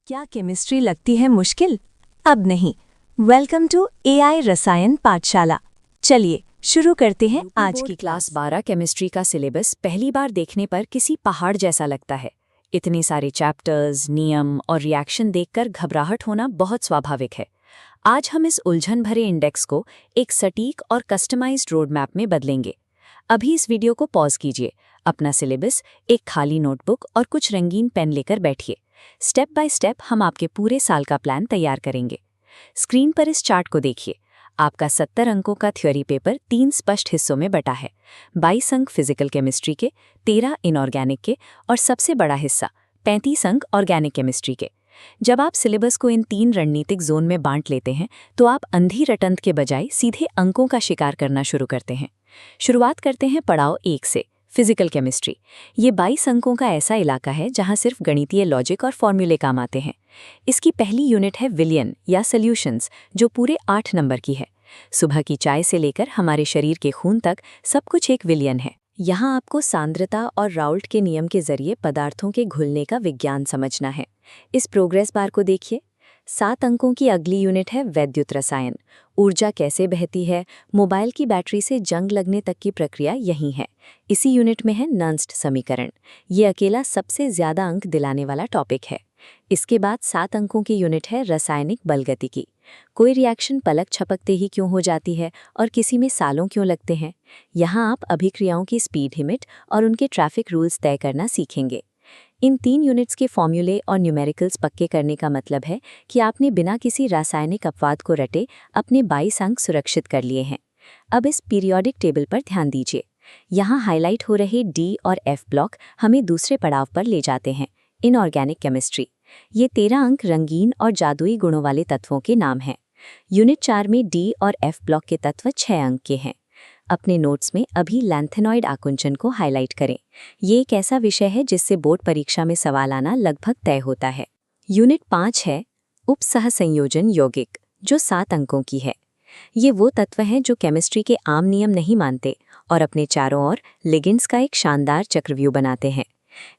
क्या केमिस्ट्री लगती है मुश्किल? अब नहीं। वेलकम टू एआई रसायन पाठशाला। चलिए शुरू करते हैं आज की क्लास 12 केमिस्ट्री का सिलेबस पहली बार देखने पर किसी पहाड़ जैसा लगता है। इतने सारे चैप्टर्स, नियम और रिएक्शन देखकर घबराहट होना बहुत स्वाभाविक है। आज हम इस उलझन भरे इंडेक्स को एक सटीक और कस्टमाइज्ड रोड मैप में बदलेंगे। अभी इस वीडियो को पॉज कीजिए, अपना सिलेबस, एक खाली नोटबुक और कुछ रंगीन पेन लेकर बैठिए। स्टेप बाय स्टेप हम आपके पूरे साल का प्लान तैयार करेंगे। स्क्रीन पर इस चार्ट को देखिए। आपका 70 अंकों का थ्योरी पेपर 3 स्पष्ट हिस्सों में बटा है। 22 अंक फिजिकल केमिस्ट्री के, 13 इनऑर्गेनिक के और सबसे बड़ा हिस्सा 35 अंक ऑर्गेनिक केमिस्ट्री के। जब आप सिलेबस को इन 3 रणनीतिक जोन में बांट लेते हैं तो आप अंधी रटंत के बजाय सीधे अंकों का शिकार करना शुरू करते हैं। शुरुआत करते हैं पड़ाव 1 से, फिजिकल केमिस्ट्री। ये 22 अंकों का ऐसा इलाका है जहां सिर्फ गणितीय लॉजिक और फॉर्मूले काम आते हैं। इसकी पहली यूनिट है विलियन या सॉल्यूशंस, जो पूरे 8 नंबर की है। सुबह की चाय से लेकर हमारे शरीर के खून तक सब कुछ एक विलियन है। यहाँ आपको सांद्रता और राउल्ट के नियम के जरिए पदार्थों के घुलने का विज्ञान समझना है। इस प्रोग्रेस बार को देखिए। 7 अंकों की अगली यूनिट है वैद्युत रसायन। ऊर्जा कैसे बहती है, मोबाइल की बैटरी से जंग लगने तक की प्रक्रिया यही है। इसी यूनिट में है नर्न्स्ट समीकरण। ये अकेला सबसे ज्यादा अंक दिलाने वाला टॉपिक है। इसके बाद 7 अंकों की यूनिट है रासायनिक बलगतिकी। कोई रिएक्शन पलक छपकते ही क्यों हो जाती है और किसी में सालों क्यों लगते हैं। यहाँ आप अभिक्रियाओं की स्पीड लिमिट और उनके ट्रैफिक रूल्स तय करना सीखेंगे। इन 3 यूनिट्स के फॉर्मूले और न्यूमेरिकल्स पक्के करने का मतलब है कि आपने बिना किसी रासायनिक अपवाद को रटे अपने 22 अंक सुरक्षित कर लिए हैं। अब इस पीरियोडिक टेबल पर ध्यान दीजिए। यहाँ हाईलाइट हो रहे डी और एफ ब्लॉक हमें दूसरे पड़ाव पर ले जाते हैं, इनऑर्गेनिक केमिस्ट्री। ये 13 अंक रंगीन और जादुई गुणों वाले तत्वों के नाम हैं। यूनिट 4 में डी और एफ ब्लॉक के तत्व 6 अंक के हैं। अपने नोट्स में अभी लैंथेनॉइड आकुंचन को हाईलाइट करें। ये एक ऐसा विषय है जिससे बोर्ड परीक्षा में सवाल आना लगभग तय होता है। यूनिट 5 है उपसहसंयोजन यौगिक, जो 7 अंकों की है। ये वो तत्व हैं जो केमिस्ट्री के आम नियम नहीं मानते और अपने चारों ओर लिगेंड्स का एक शानदार चक्रव्यूह बनाते हैं।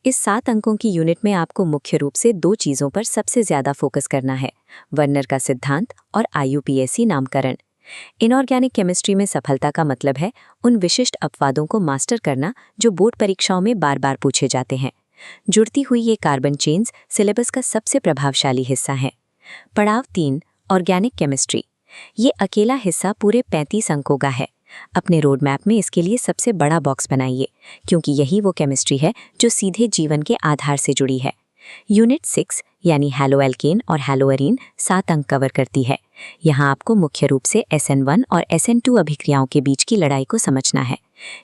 इस 7 अंकों की यूनिट में आपको मुख्य रूप से 2 चीज़ों पर सबसे ज्यादा फोकस करना है, वर्नर का सिद्धांत और IUPAC नामकरण। इनऑर्गेनिक केमिस्ट्री में सफलता का मतलब है उन विशिष्ट अपवादों को मास्टर करना जो बोर्ड परीक्षाओं में बार बार पूछे जाते हैं। जुड़ती हुई ये कार्बन चेन्स सिलेबस का सबसे प्रभावशाली हिस्सा है। पड़ाव 3, ऑर्गेनिक केमिस्ट्री। ये अकेला हिस्सा पूरे 35 अंकों का है। अपने रोड मैप में इसके लिए सबसे बड़ा बॉक्स बनाइए, क्योंकि यही वो केमिस्ट्री है जो सीधे जीवन के आधार से जुड़ी है। यूनिट 6 यानी हैलोएल्केन और हैलोअरीन 7 अंक कवर करती है। यहाँ आपको मुख्य रूप से SN1 और SN2 अभिक्रियाओं के बीच की लड़ाई को समझना है।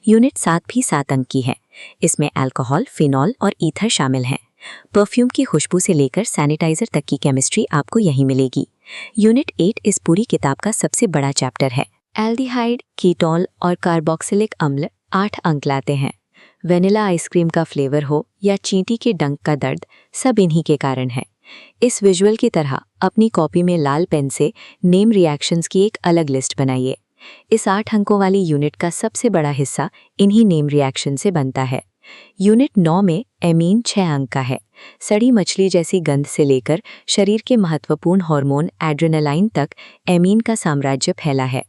यूनिट 7 भी 7 अंक की है। इसमें अल्कोहल, फिनॉल और ईथर शामिल हैं। परफ्यूम की खुशबू से लेकर सैनिटाइजर तक की केमिस्ट्री आपको यहीं मिलेगी। यूनिट 8 इस पूरी किताब का सबसे बड़ा चैप्टर है। एल्डिहाइड, कीटोल और कार्बोक्सिलिक अम्ल 8 अंक लाते हैं। वेनिला आइसक्रीम का फ्लेवर हो या चींटी के डंक का दर्द, सब इन्हीं के कारण है। इस विजुअल की तरह अपनी कॉपी में लाल पेन से नेम रिएक्शंस की एक अलग लिस्ट बनाइए। इस 8 अंकों वाली यूनिट का सबसे बड़ा हिस्सा इन्हीं नेम रिएक्शन से बनता है। यूनिट 9 में एमीन 6 अंक का है। सड़ी मछली जैसी गंध से लेकर शरीर के महत्वपूर्ण हार्मोन एड्रेनालाइन तक एमीन का साम्राज्य फैला है।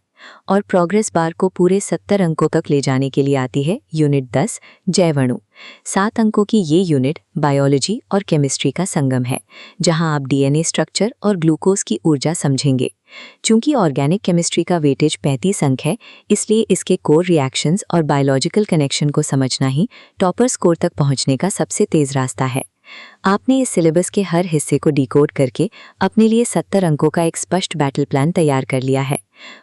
और प्रोग्रेस बार को पूरे 70 अंकों तक ले जाने के लिए आती है यूनिट 10, जैवअणु। 7 अंकों की ये यूनिट बायोलॉजी और केमिस्ट्री का संगम है, जहां आप DNA स्ट्रक्चर और ग्लूकोज की ऊर्जा समझेंगे। चूंकि ऑर्गेनिक केमिस्ट्री का वेटेज 35 अंक है, इसलिए इसके कोर रिएक्शंस और बायोलॉजिकल कनेक्शन को समझना ही टॉपर स्कोर तक पहुंचने का सबसे तेज रास्ता है। आपने इस सिलेबस के हर हिस्से को डिकोड करके अपने लिए 70 अंकों का एक स्पष्ट बैटल प्लान तैयार कर लिया है।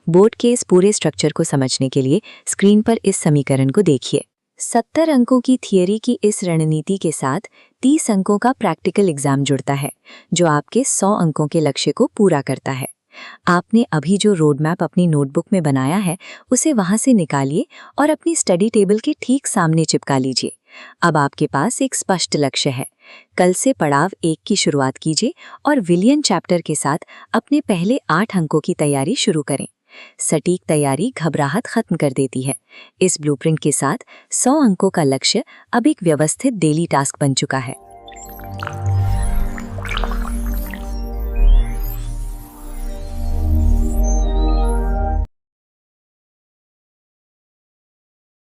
बोर्ड के इस पूरे स्ट्रक्चर को समझने के लिए स्क्रीन पर इस समीकरण को देखिए। 70 अंकों की थियरी की इस रणनीति के साथ 30 अंकों का प्रैक्टिकल एग्जाम जुड़ता है, जो आपके 100 अंकों के लक्ष्य को पूरा करता है। आपने अभी जो रोड मैप अपनी नोटबुक में बनाया है, उसे वहां से निकालिए और अपनी स्टडी टेबल के ठीक सामने चिपका लीजिए। अब आपके पास एक स्पष्ट लक्ष्य है। कल से पड़ाव 1 की शुरुआत कीजिए और विलियन चैप्टर के साथ अपने पहले 8 अंकों की तैयारी शुरू करें। सटीक तैयारी घबराहट खत्म कर देती है। इस ब्लूप्रिंट के साथ 100 अंकों का लक्ष्य अब एक व्यवस्थित डेली टास्क बन चुका है।